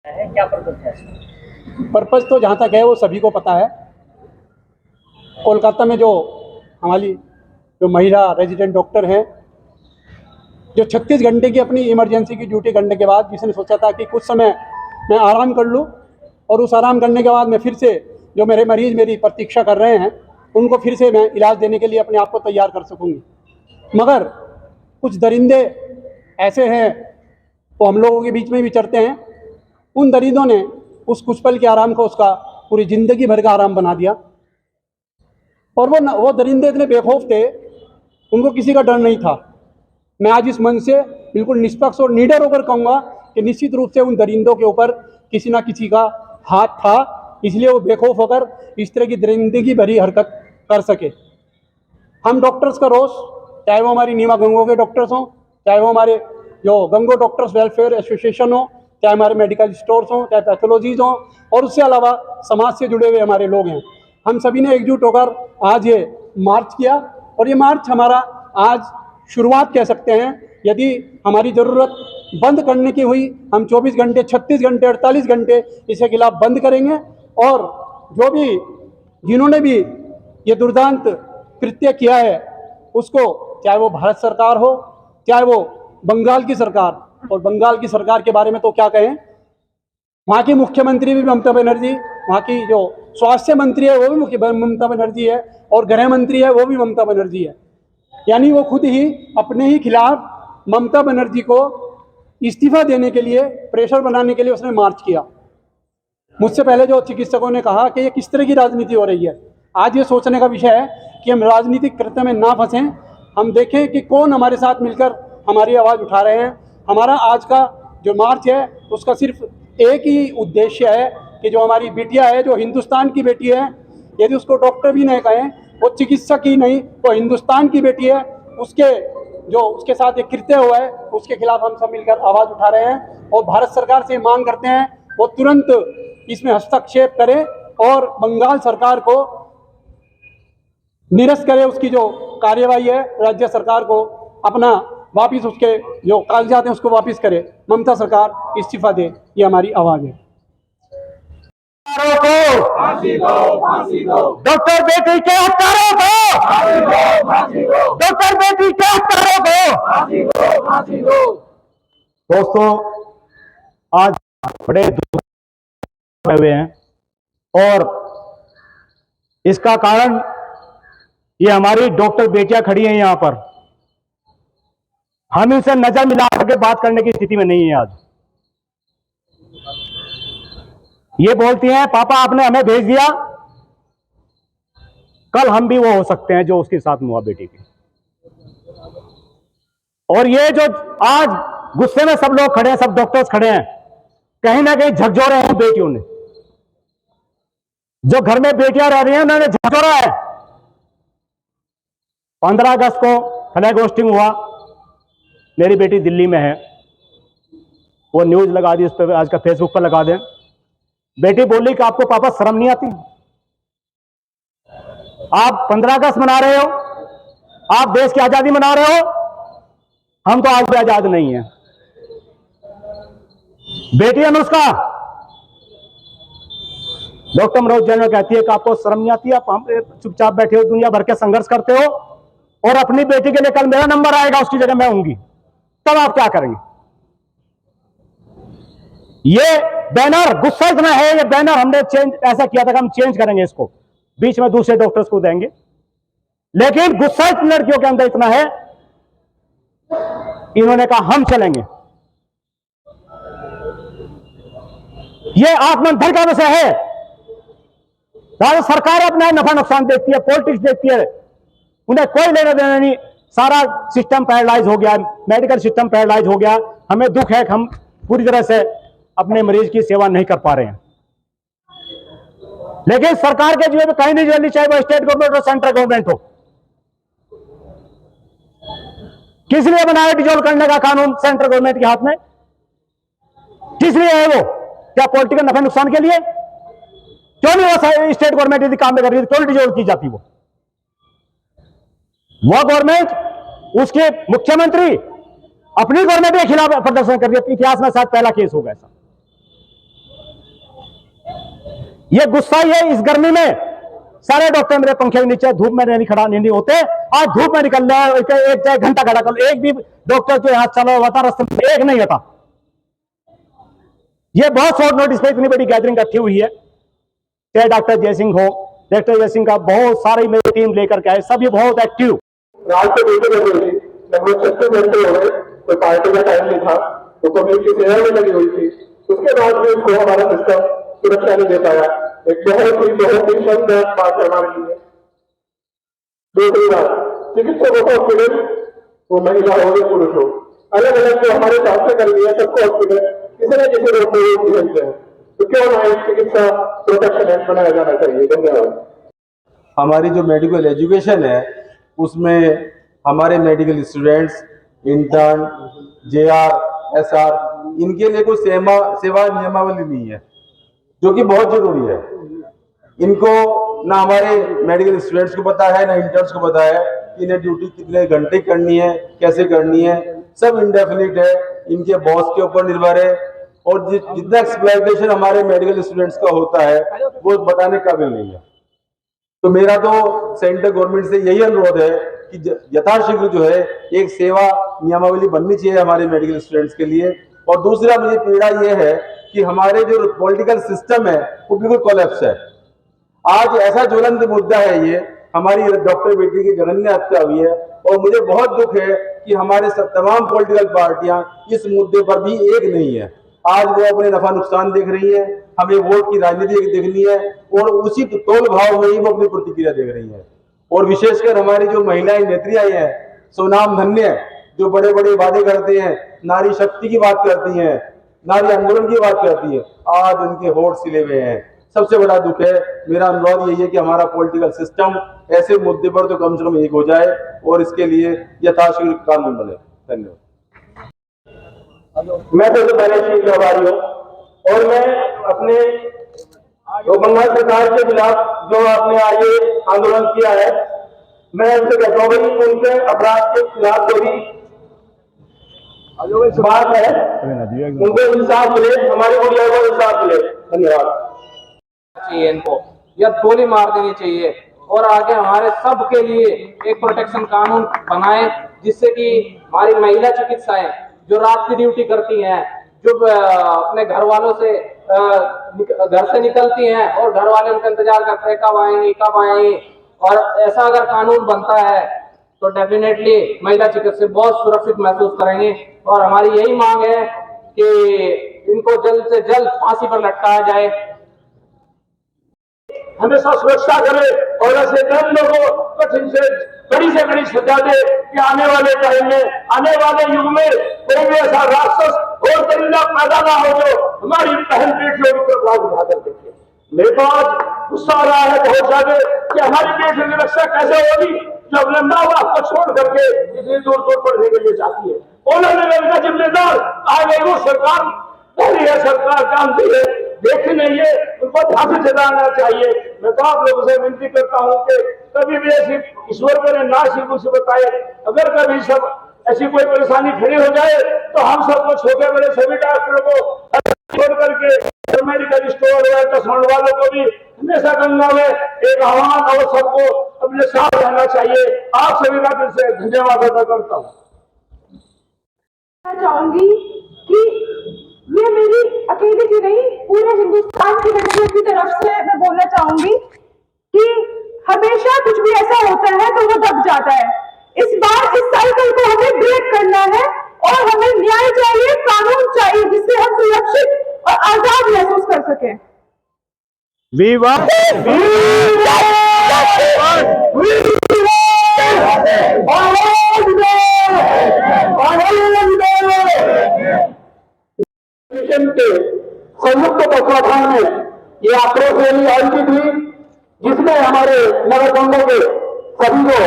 है, क्या पर्पज है इसमें? पर्पज तो जहाँ तक है वो सभी को पता है। कोलकाता में जो हमारी जो महिला रेजिडेंट डॉक्टर हैं, जो 36 घंटे की अपनी इमरजेंसी की ड्यूटी करने के बाद जिसने सोचा था कि कुछ समय मैं आराम कर लूँ और उस आराम करने के बाद मैं फिर से जो मेरे मरीज़ मेरी प्रतीक्षा कर रहे हैं उनको फिर से मैं इलाज देने के लिए अपने आप को तैयार कर सकूँगी। मगर कुछ दरिंदे ऐसे हैं वो हम लोगों के बीच में विचरते हैं। उन दरिंदों ने उस कुछ पल के आराम को उसका पूरी ज़िंदगी भर का आराम बना दिया। और वो दरिंदे इतने बेखौफ थे, उनको किसी का डर नहीं था। मैं आज इस मंच से बिल्कुल निष्पक्ष और निडर होकर कहूँगा कि निश्चित रूप से उन दरिंदों के ऊपर किसी ना किसी का हाथ था, इसलिए वो बेखौफ होकर इस तरह की दरिंदगी भरी हरकत कर सके। हम डॉक्टर्स का रोष, चाहे वो हमारी नीमा गंगो के डॉक्टर्स हों, चाहे वो हमारे जो गंगो डॉक्टर्स वेलफेयर एसोसिएशन हो, चाहे हमारे मेडिकल स्टोर्स हों, चाहे पैथोलॉजीज हों, और उससे अलावा समाज से जुड़े हुए हमारे लोग हैं, हम सभी ने एकजुट होकर आज ये मार्च किया। और ये मार्च हमारा आज शुरुआत कह सकते हैं। यदि हमारी ज़रूरत बंद करने की हुई, हम 24 घंटे, 36 घंटे, 48 घंटे इसके खिलाफ बंद करेंगे। और जो भी जिन्होंने भी ये दुर्दांत कृत्य किया है उसको, चाहे वो भारत सरकार हो, चाहे वो बंगाल की सरकार, और बंगाल की सरकार के बारे में तो क्या कहें, वहाँ की मुख्यमंत्री भी ममता बनर्जी, वहाँ की जो स्वास्थ्य मंत्री है वो भी ममता बनर्जी है, और गृह मंत्री है वो भी ममता बनर्जी है। यानी वो खुद ही अपने ही खिलाफ ममता बनर्जी को इस्तीफा देने के लिए, प्रेशर बनाने के लिए उसने मार्च किया। मुझसे पहले जो चिकित्सकों ने कहा कि ये किस तरह की राजनीति हो रही है। आज ये सोचने का विषय है कि हम राजनीतिक कृत्य में ना फंसें, हम देखें कि कौन हमारे साथ मिलकर हमारी आवाज़ उठा रहे हैं। हमारा आज का जो मार्च है उसका सिर्फ एक ही उद्देश्य है कि जो हमारी बिटिया है, जो हिंदुस्तान की बेटी है, यदि उसको डॉक्टर भी नहीं कहें, वो चिकित्सक ही नहीं, वो हिंदुस्तान की बेटी है, उसके साथ एक कृत्य हुआ है उसके खिलाफ हम सब मिलकर आवाज़ उठा रहे हैं। और भारत सरकार से मांग करते हैं वो तुरंत इसमें हस्तक्षेप करे और बंगाल सरकार को निरस्त करे, उसकी जो कार्यवाही है राज्य सरकार को अपना वापिस, उसके जो कागजात हैं उसको वापिस करे, ममता सरकार इस्तीफा दे, ये हमारी आवाज़ है। डॉक्टर बेटी के हत्यारों को, डॉक्टर बेटी के हत्यारों को। दोस्तों, आज बड़े दुख हुए हैं और इसका कारण ये हमारी डॉक्टर बेटियां खड़ी हैं यहाँ पर। हम इनसे नजर मिला करके बात करने की स्थिति में नहीं है। आज ये बोलती हैं पापा आपने हमें भेज दिया, कल हम भी वो हो सकते हैं जो उसके साथ हुआ बेटी की। और ये जो आज गुस्से में सब लोग खड़े हैं, सब डॉक्टर्स खड़े हैं, कहीं ना कहीं झकझोरे हैं बेटियों ने। जो घर में बेटियां रह रही हैं उन्होंने झकझोरा है। 15 अगस्त को फ्लैग होस्टिंग हुआ, मेरी बेटी दिल्ली में है, वो न्यूज लगा दी, उस पर आज का फेसबुक पर लगा दें। बेटी बोली कि आपको पापा शर्म नहीं आती? आप 15 अगस्त मना रहे हो, आप देश की आजादी मना रहे हो, हम तो आज भी आजाद नहीं है। बेटी अनुष्का डॉक्टर मनोज जैन कहती है कि आपको शर्म नहीं आती? आप हम चुपचाप बैठे हो, दुनिया भर के संघर्ष करते हो, और अपनी बेटी के लिए कल मेरा नंबर आएगा, उसकी जगह मैं होंगी, तब आप क्या करेंगे? ये बैनर गुस्सा इतना है, ये बैनर हमने चेंज ऐसा किया था कि हम चेंज करेंगे, इसको बीच में दूसरे डॉक्टर्स को देंगे, लेकिन गुस्सा इस लड़कियों के अंदर इतना है, इन्होंने कहा हम चलेंगे। ये आत्मनिर्भर का विषय है। राज्य सरकार अपना नफा नुकसान देखती है, पॉलिटिक्स देखती है, उन्हें कोई लेना देना नहीं। सारा सिस्टम पैरालाइज हो गया, मेडिकल सिस्टम पैरालाइज हो गया। हमें दुख है कि हम पूरी तरह से अपने मरीज की सेवा नहीं कर पा रहे हैं, लेकिन सरकार के जीवन में कहीं नहीं जल्दी, चाहे वो स्टेट गवर्नमेंट हो, सेंट्रल गवर्नमेंट हो। किस लिए बनाया डिजोल्व करने का कानून सेंट्रल गवर्नमेंट के हाथ में? किस लिए है वो? क्या पॉलिटिकल नफा नुकसान के लिए? क्यों नहीं वो स्टेट गवर्नमेंट यदि काम में कर रही है, क्यों डिजोल्व की जाती? वो गवर्नमेंट, उसके मुख्यमंत्री अपनी गवर्नमेंट के खिलाफ प्रदर्शन कर रही है। इतिहास में शायद पहला केस होगा ऐसा। ये गुस्सा ही है। इस गर्मी में सारे डॉक्टर मेरे पंखे के नीचे धूप में नहीं खड़ा नहीं होते, आज धूप में निकल रहा है। एक घंटा खड़ा कर, एक भी डॉक्टर जो यहाँ चला हुआ था रास्ते में एक नहीं हटा। ये बहुत शॉर्ट नोटिस पे इतनी बड़ी गैदरिंग रखी हुई है। चाहे डॉक्टर जयसिंह हो, डॉक्टर जयसिंह का बहुत सारी मेरी टीम लेकर के आए, सभी बहुत एक्टिव। रात को ड्यूटी कर रही थी, लगभग 36 घंटे हो गए, कोई पार्टी का टाइम नहीं था, तो कम्युनिटी की सेवा में लगी हुई थी। उसके बाद भी उसको हमारा सिस्टम सुरक्षा नहीं दे पाया। एक बहुत ही शर्मनाक बात है हमारे लिए। दूसरी बात, चिकित्सकों को हॉस्पिटल, वो महिला हो या पुरुष हो, अलग अलग जो हमारे स्वास्थ्य कर्मी है सबको हॉस्पिटल किसी न किसी रोग में भेजते हैं, तो क्यों ना एक चिकित्सा प्रोटेक्शन एक्ट बनाया जाना चाहिए। धन्यवाद। हमारी जो मेडिकल एजुकेशन है उसमें हमारे medical students, intern, JR, SR, इनके लिए कोई सेवा नियमावली नहीं है, जो कि बहुत जरूरी है। इनको ना हमारे मेडिकल स्टूडेंट्स को पता है, ना इंटर्न्स को पता है कि इन्हें ड्यूटी कितने घंटे करनी है, कैसे करनी है। सब इंडेफिनिट है, इनके बॉस के ऊपर निर्भर है, और जितना एक्सप्लॉयटेशन हमारे मेडिकल स्टूडेंट्स का होता है वो बताने काबिल नहीं है। तो मेरा तो सेंट्रल गवर्नमेंट से यही अनुरोध है कि यथाशीघ्र जो है एक सेवा नियमावली बननी चाहिए हमारे मेडिकल स्टूडेंट्स के लिए। और दूसरा मुझे पीड़ा ये है कि हमारे जो पॉलिटिकल सिस्टम है वो बिल्कुल कोलैप्स है। आज ऐसा ज्वलंत मुद्दा है ये, हमारी डॉक्टर बेटी की जघन्य हत्या हुई है, और मुझे बहुत दुख है कि हमारे तमाम पॉलिटिकल पार्टियां इस मुद्दे पर भी एक नहीं है। आज वो अपने नफा नुकसान देख रही है, हमें वोट की राजनीति देखनी है, और उसी तोल भाव में ही वो अपनी प्रतिक्रिया देख रही है। और विशेषकर हमारी जो महिलाएं नेत्रियां हैं, सुनाम धन्य, जो बड़े बड़े वादे करते हैं, नारी शक्ति की बात करती हैं, नारी आंदोलन की बात करती है, आज उनके होठ सिले हुए हैं। सबसे बड़ा दुख है। मेरा अनुरोध यही है कि हमारा पॉलिटिकल सिस्टम ऐसे मुद्दे पर तो कम से कम एक हो जाए, और इसके लिए यथाशीघ्र कानून बने। धन्यवाद। मैं तो पहले से प्रभारी हूँ, और मैं अपने जो बंगाल सरकार के खिलाफ जो आपने आज ये आंदोलन किया है, मैं उनसे कहता हूँ कि उनके अपराध के खिलाफ जो भी बात है उनको इंसाफ मिले, हमारी गुड़िया को इंसाफ मिले। धन्यवाद। चाहिए इनको, या गोली मार देनी चाहिए, और आगे हमारे सब के लिए एक प्रोटेक्शन कानून बनाए, जिससे कि हमारी महिला चिकित्साएं जो रात की ड्यूटी करती हैं, जो अपने घर वालों से घर से निकलती हैं और घर वाले उनका इंतजार करते हैं कब आएंगी, और ऐसा अगर कानून बनता है तो डेफिनेटली महिला चिकित्सक बहुत सुरक्षित महसूस करेंगे। और हमारी यही मांग है कि इनको जल्द से जल्द फांसी पर लटकाया जाए। हमेशा सुरक्षा करे, और ऐसे कई लोगों कठिन से बड़ी सजा दे कि आने वाले टाइम में, आने वाले युग में कोई भी ऐसा राक्षस और दरिंदा पैदा ना हो जो हमारी बहन बेटियों की तरफ आग उठाकर देखे। मेरे को आज गुस्सा आ रहा है बहुत ज्यादा कि हमारी बेटियों की रक्षा कैसे होगी जो अपने माँ बाप को छोड़ करके इतनी दूर दूर पढ़ने के लिए जाती है। उन्होंने उनका जिम्मेदार आगे वो सरकार पहली है, सरकार जानती है, देखी नहीं है, उनको फांसी चलाना चाहिए। मैं तो आप लोगों से विनती करता हूँ कि कभी भी ऐसी ईश्वर करे ना सी मुसीबत आए, अगर कभी सब ऐसी कोई परेशानी खड़ी हो जाए तो हम सबको छोटे बड़े सभी डॉक्टरों को छोड़ करके मेडिकल स्टोर है चश्मण वालों को भी हमेशा गंगा में एक आह्वान, और सबको अपने साथ रहना चाहिए। आप सभी का दिल से धन्यवाद अदा करता हूँ। चाहूंगी कि ये मेरी अकेले की नहीं, पूरे हिंदुस्तान की लड़कियों की तरफ से मैं बोलना चाहूंगी कि हमेशा कुछ भी ऐसा होता है तो वो दब जाता है। इस बार इस साइकिल को हमें ब्रेक करना है, और हमें न्याय चाहिए, कानून चाहिए, जिससे हम सुरक्षित और आजाद महसूस कर सकें। के संयुक्त तत्वाधान में ये आक्रोश रैली आयोजित हुई, जिसमें हमारे नगर बंगों के सभी जो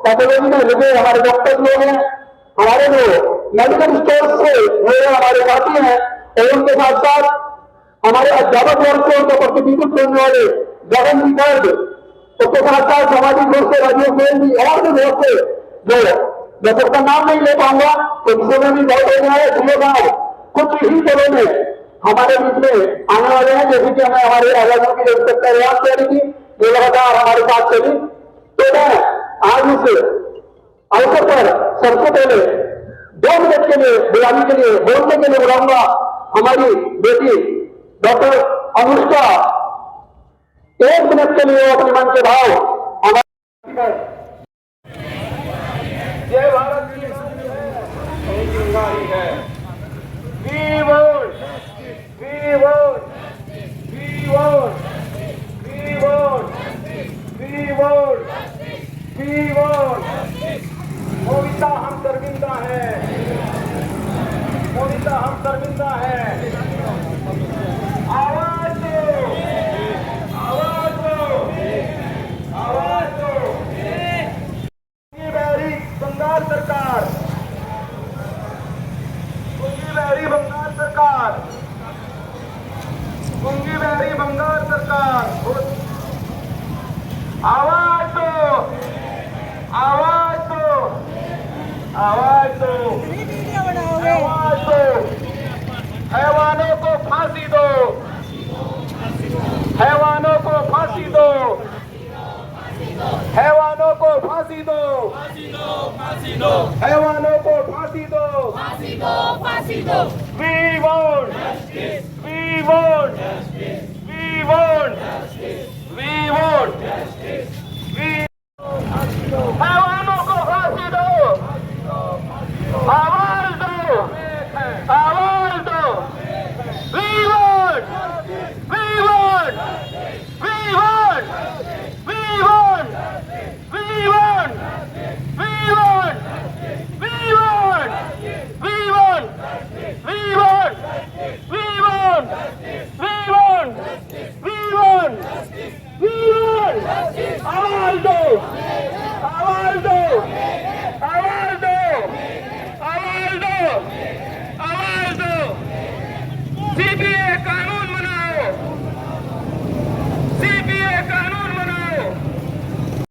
पैथोलॉजी में लगे हमारे डॉक्टर लोग हैं, हमारे जो मेडिकल स्टोर से मेरे हमारे साथी हैं, और उनके साथ साथ हमारे अध्यापक वर्ग से उनको प्रतिनिधित्व करने वाले गगन गर्ग, उसके साथ साथ सामाजिक रूप से राजीव गोयल जी और भी बहुत से जो मैं सबका नाम नहीं ले पाऊंगा, तो समय भी बहुत हो गया है। धन्यवाद। कुछ ही दिनों में हमारे बीच में आने वाले हैं, जैसे कि हमें हमारे आजादियों की जरूरत प्रयास कर रही थी, ये लगातार हमारे साथ चली। तो मैं आज इस अवसर पर सबसे पहले 2 मिनट के लिए बुलाने के लिए बोलने के लिए बुलाऊंगा हमारी बेटी डॉक्टर अनुष्का। 1 मिनट के लिए अपने मन के भाव हमारे जय भारत की है। We want, we want, we want, we want, we want, we want। मोहिता हम शर्मिंदा है, मोहिता हम शर्मिंदा है। आवाज दो, आवाज दो, आवाज दो। बहरी बंगाल सरकार, बहरी बंगाल सरकार, बहरी बंगाल सरकार। आवाज दो, आवाज दो, आवाज दो, आवाज दो। हैवानों को फांसी दो, हैवानों को फांसी दो, हैवानों को फांसी दो, हैवानों को फांसी दो। We want, we want, we want, we want,